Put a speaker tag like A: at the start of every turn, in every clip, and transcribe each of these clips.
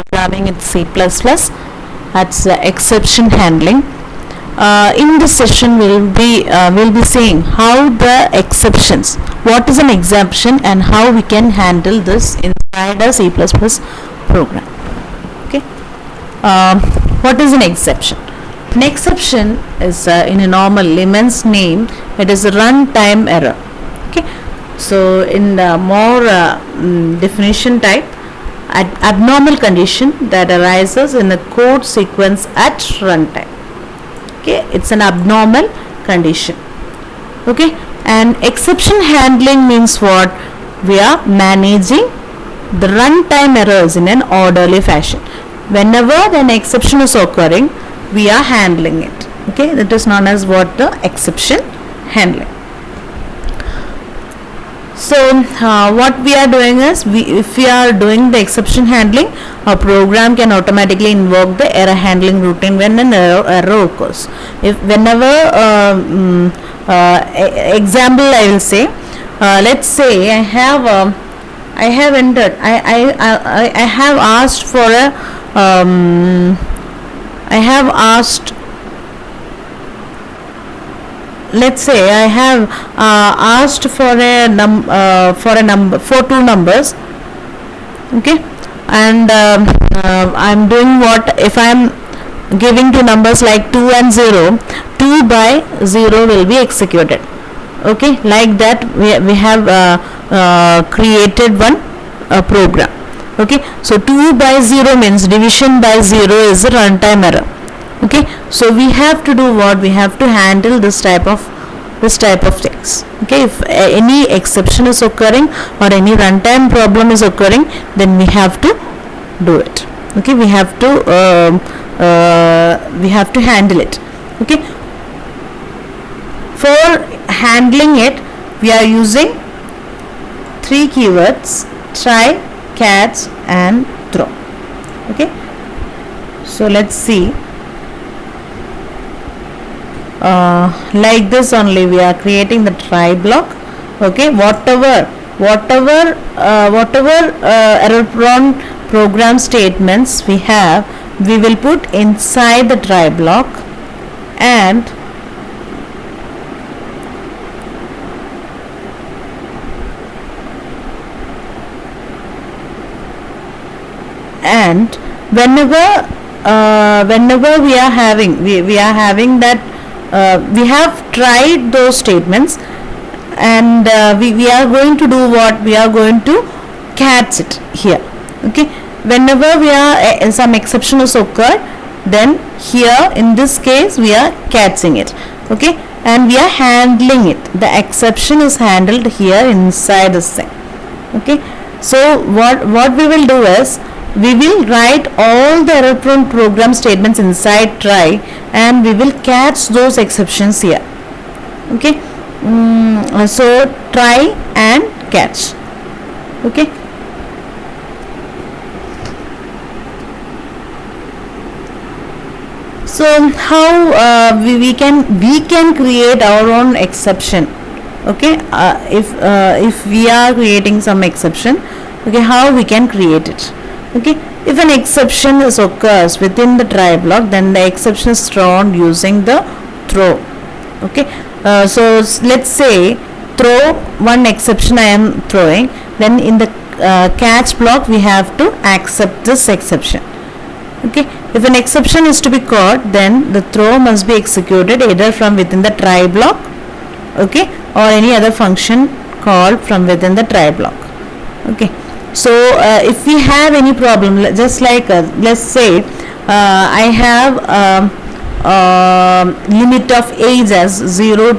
A: programming in C++. That's exception handling. In this session we'll be saying how the exceptions, what is an exception and how we can handle this inside a C++ program. Okay. What is an exception? An exception is in a normal layman's name, it is a runtime error. Okay. So in the more definition type, abnormal condition that arises in a code sequence at runtime. Okay, it's an abnormal condition. Okay, and exception handling means what? We are managing the runtime errors in an orderly fashion. Whenever an exception is occurring, we are handling it. Okay, that is known as what? The exception handling. So what we are doing is, if we are doing the exception handling, our program can automatically invoke the error handling routine when an error occurs. If whenever example I will say, let's say I have entered, I have asked for a let's say I have asked for two numbers. Okay, and I'm doing what? If I'm giving two numbers like 2 and 0, 2 by 0 will be executed. Okay, like that we have created one program. Okay, so 2 by 0 means division by 0 is a runtime error. Okay, so we have to do what? We have to handle this type of things. Okay, if any exception is occurring or any runtime problem is occurring, then we have to do it. Okay, we have to handle it. Okay, for handling it, we are using 3 keywords: try, catch, and throw. Okay, so let's see. Like this only we are creating the try block. Okay, whatever error prone program statements we have, we will put inside the try block, and whenever we are having that we have tried those statements, and we are going to do what? We are going to catch it here. Okay, whenever we are some exception is occurred, then here in this case we are catching it. Okay, and we are handling it. The exception is handled here inside this thing. Okay, so what we will do is, we will write all the error prone program statements inside try, and we will catch those exceptions here. Okay, so try and catch. Okay, so how we can create our own exception. Okay, if we are creating some exception, okay, how we can create it? Okay, if an exception occurs within the try block, then the exception is thrown using the throw. Okay, so let's say throw one exception I am throwing, then in the catch block we have to accept this exception. Okay, if an exception is to be caught, then the throw must be executed either from within the try block, okay, or any other function called from within the try block. Okay, so if we have any problem, just like let's say I have limit of age as 1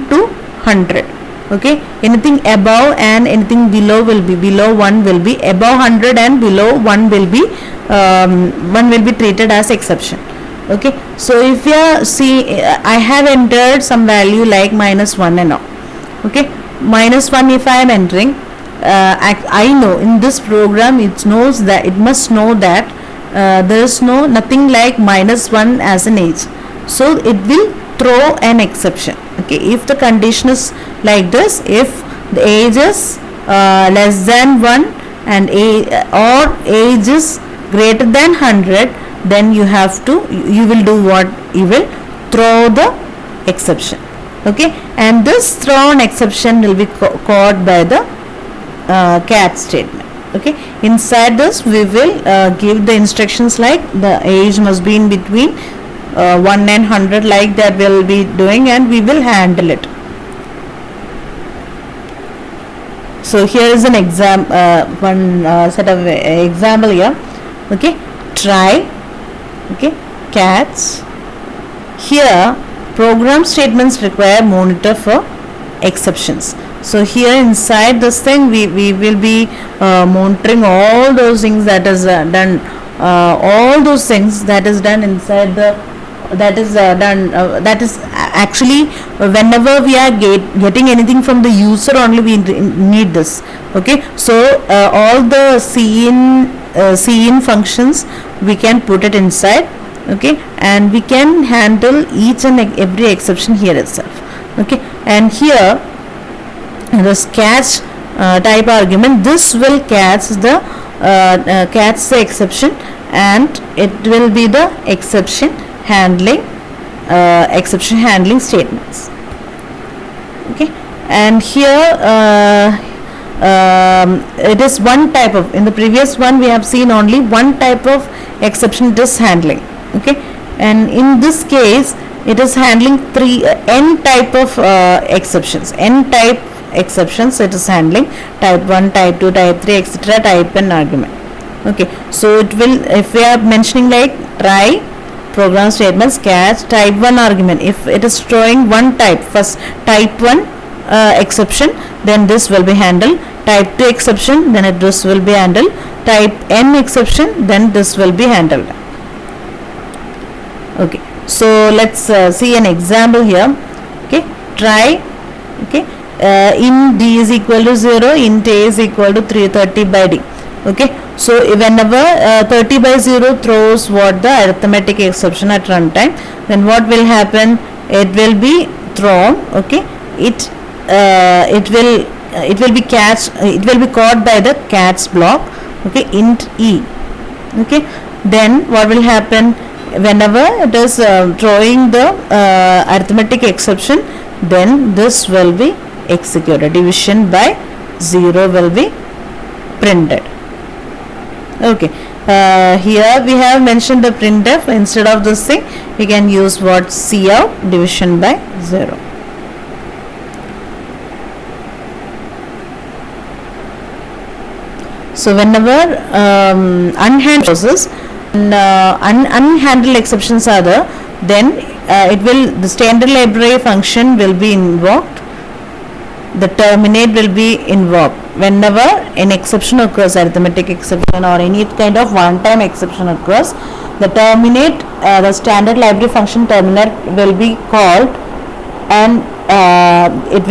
A: to 100. Okay, anything above and anything below will be, below 1 will be, above 100 and below 1 will be treated as exception. Okay, so if you see, I have entered some value like -1 and all. Okay, -1 if I am entering, I know in this program it knows that it must know that there is nothing like -1 as an age, so it will throw an exception. Okay, if the condition is like this, if the age is less than 1 and or age is greater than 100, then you will do what? You will throw the exception. Okay, and this thrown exception will be caught by the catch statement. Okay, inside this we will give the instructions like the age must be in between 1 and 100, like that we will be doing, and we will handle it. So here is an one set of example here. Okay, try. Okay, catch. Here program statements require monitor for exceptions. So here inside this thing we will be monitoring all those things that is done, all those things that is done inside the that is actually whenever we are getting anything from the user only we need this. Okay, so all the cin functions we can put it inside. Okay, and we can handle each and every exception here itself. Okay, and here this catch type argument, this will catch the exception, and it will be the exception handling statements. Okay, and here it is one type of, in the previous one we have seen only one type of exception it is handling. Okay, and in this case it is handling n type of exceptions, n type exceptions it is handling: type 1, type 2, type 3, etc., type n argument. Okay, so it will, if we are mentioning like try, program statements, catch, type 1 argument, if it is throwing one type, first type 1 exception, then this will be handled. Type 2 exception, then this will be handled. Type n exception, then this will be handled. Okay, so let's see an example here. Okay, try. Okay, int d is equal to 0, int a is equal to 330 by d. Okay, so whenever 30 by 0 throws what? The arithmetic exception at runtime, then what will happen? It will be thrown. Okay, it will be caught by the catch block. Okay, int e. Okay, then what will happen? Whenever it is throwing the arithmetic exception, then this will be executed. Division by 0 will be printed. Okay, here we have mentioned the printf. Instead of this thing we can use what? Cout, division by 0. So whenever unhandled process and unhandled exceptions are there, then the standard library function will be invoked. The terminate will be invoked whenever an exception occurs, arithmetic exception or any kind of one-time exception occurs. The terminate, the standard library function terminate will be called, and it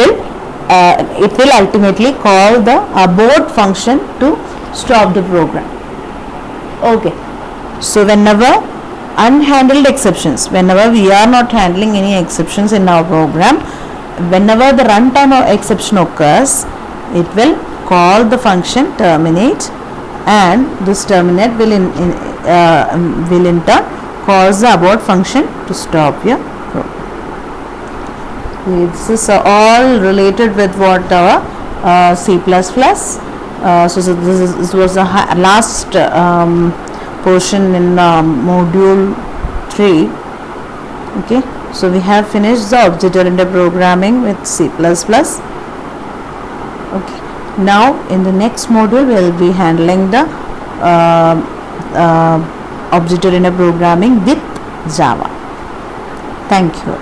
A: will ultimately call the abort function to stop the program. Okay, so whenever unhandled exceptions, whenever we are not handling any exceptions in our program, whenever the runtime of exception occurs, it will call the function terminate, and this terminate will in turn calls the abort function to stop your program. This is all related with what our C++. So this was the last portion in module 3. Okay, so we have finished the object-oriented programming with C++. Okay, now in the next module we will be handling the object-oriented programming with Java. Thank you.